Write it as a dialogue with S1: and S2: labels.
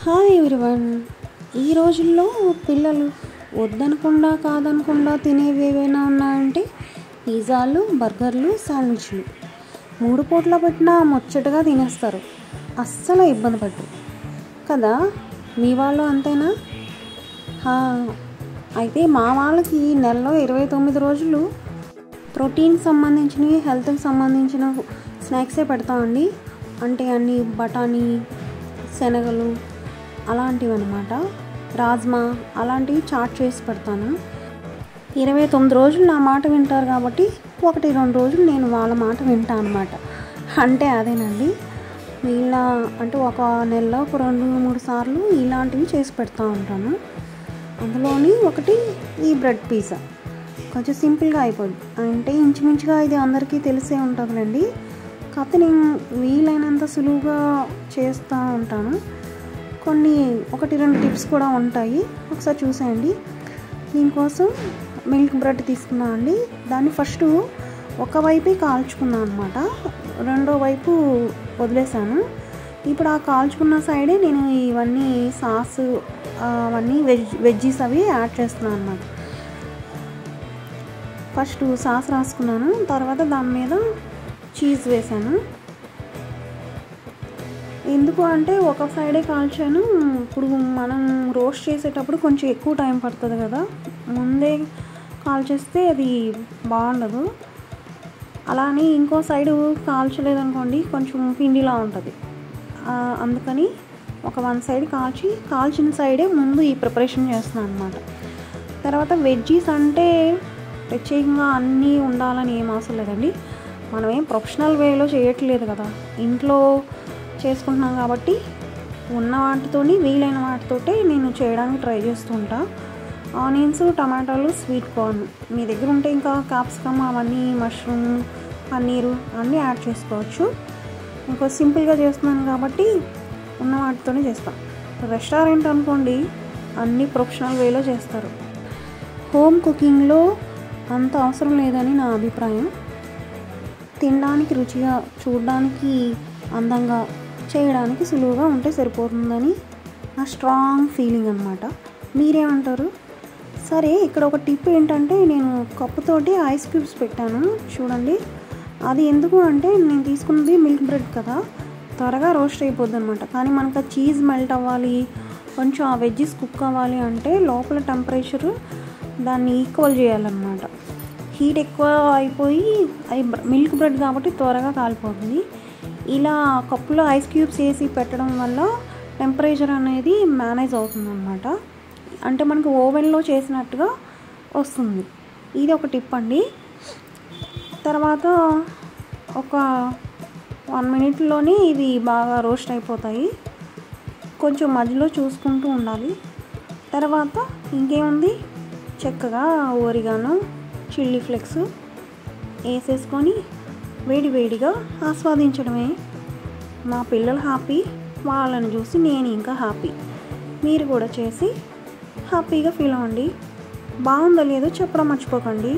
S1: Hi everyone. ఈ రోజుల్లో పిల్లలు వద్దనకుండా కాదనకుండా తినేవి ఏవైనా ఉన్నాయంటే పిజ్జాలు, బర్గర్లు, శాండ్విచ్లు 3 పూట్ల పెట్టినా ముచ్చటగా తినేస్తారు. అస్సలు ఇబ్బంది పడరు కదా. మీ వాళ్ళు అంతేనా? అయితే మా వాళ్ళకి నెలలో 29 రోజులు ప్రోటీన్కి సంబంధించినవి, హెల్త్కి సంబంధించిన స్నాక్సే పెడతామండి. అంటే అన్ని బఠానీ, శనగలు అలాంటివి అనమాట, రాజ్మా అలాంటివి చాట్ చేసి పెడతాను. 29 రోజులు నా మాట వింటారు కాబట్టి 1-2 రోజులు నేను వాళ్ళ మాట వింటాను అనమాట. అంటే అదేనండి, వీళ్ళ అంటే ఒక నెలలో ఒక 2-3 సార్లు ఇలాంటివి చేసి పెడతా ఉంటాను. అందులోని ఒకటి ఈ బ్రెడ్ పిజ్జా కొంచెం సింపుల్గా అయిపోద్ది. అంటే ఇంచుమించుగా ఇది అందరికీ తెలిసే ఉంటుందండి, కాకపోతే నేను వీలైనంత సులువుగా చేస్తూ ఉంటాను. కొన్ని 1-2 టిప్స్ కూడా ఉంటాయి, ఒకసారి చూసేయండి. దీనికోసం మిల్క్ బ్రెడ్ తీసుకున్నాను అండి. దాన్ని ఫస్ట్ ఒకవైపే కాల్చుకున్నాను అనమాట, రెండో వైపు వదిలేసాను. ఇప్పుడు ఆ కాల్చుకున్న సైడే నేను ఇవన్నీ సాస్ అవన్నీ వెజ్జీస్ అవి యాడ్ చేస్తున్నాను అనమాట. ఫస్ట్ సాస్ రాసుకున్నాను, తర్వాత దాని మీద చీజ్ వేసాను. ఎందుకు అంటే ఒక సైడే కాల్చాను. ఇప్పుడు మనం రోస్ట్ చేసేటప్పుడు కొంచెం ఎక్కువ టైం పడుతుంది కదా, ముందే కాల్చేస్తే అది బాగుండదు. అలానే ఇంకో సైడు కాల్చలేదనుకోండి కొంచెం పిండిలా ఉంటుంది. అందుకని ఒక 1 సైడ్ కాల్చిన సైడే ముందు ఈ ప్రిపరేషన్ చేస్తున్నాను అనమాట. తర్వాత వెజ్జీస్ అంటే ప్రత్యేకంగా అన్నీ ఉండాలని ఏం అవసరం లేదండి. మనం ఏం ప్రొఫెషనల్ వేలో చేయట్లేదు కదా, ఇంట్లో చేసుకుంటున్నాం కాబట్టి ఉన్న వాటితోని వీలైన వాటితోటే నేను చేయడానికి ట్రై చేస్తుంటా. ఆనియన్స్, టమాటాలు, స్వీట్ కార్న్ మీ దగ్గర ఉంటే ఇంకా క్యాప్సికమ్ అవన్నీ, మష్రూమ్, పన్నీరు అన్నీ యాడ్ చేసుకోవచ్చు. ఇంకో సింపుల్గా చేస్తున్నాను కాబట్టి ఉన్న వాటితోనే చేస్తాను. రెస్టారెంట్ అనుకోండి అన్నీ ప్రొఫెషనల్ వేలో చేస్తారు. హోమ్ కుకింగ్లో అంత అవసరం లేదని నా అభిప్రాయం. తినడానికి రుచిగా, చూడడానికి అందంగా, చేయడానికి సులువుగా ఉంటే సరిపోతుందని నా స్ట్రాంగ్ ఫీలింగ్ అనమాట. మీరేమంటారు? సరే, ఇక్కడ ఒక టిప్ ఏంటంటే నేను కప్పుతోటి ఐస్ క్యూబ్స్ పెట్టాను చూడండి. అది ఎందుకు అంటే నేను తీసుకున్నది మిల్క్ బ్రెడ్ కదా, త్వరగా రోస్ట్ అయిపోద్ది అనమాట. కానీ మనకు ఆ చీజ్ మెల్ట్ అవ్వాలి, కొంచెం ఆ వెజ్జెస్ కుక్ అవ్వాలి అంటే లోపల టెంపరేచర్ దాన్ని ఈక్వల్ చేయాలన్నమాట. హీట్ ఎక్కువ అయిపోయి అది మిల్క్ బ్రెడ్ కాబట్టి త్వరగా కాలిపోతుంది. ఇలా కప్పులో ఐస్ క్యూబ్స్ వేసి పెట్టడం వల్ల టెంపరేచర్ అనేది మేనేజ్ అవుతుంది అనమాట. అంటే మనకు ఓవెన్లో చేసినట్టుగా వస్తుంది. ఇది ఒక టిప్ అండి. తర్వాత ఒక 1 మినిట్లోనే ఇవి బాగా రోస్ట్ అయిపోతాయి. కొంచెం మధ్యలో చూసుకుంటూ ఉండాలి. తర్వాత ఇంకేముంది, చక్కగా ఓరిగానో, చిల్లీ ఫ్లేక్స్ వేసేసుకొని వేడివేడిగా ఆస్వాదించడమే. మా పిల్లలు హ్యాపీ, వాళ్ళని చూసి నేను ఇంకా హ్యాపీ. మీరు కూడా చేసి హ్యాపీగా ఫీల్ అవ్వండి. బాగుందో లేదో చెప్పడం మర్చిపోకండి.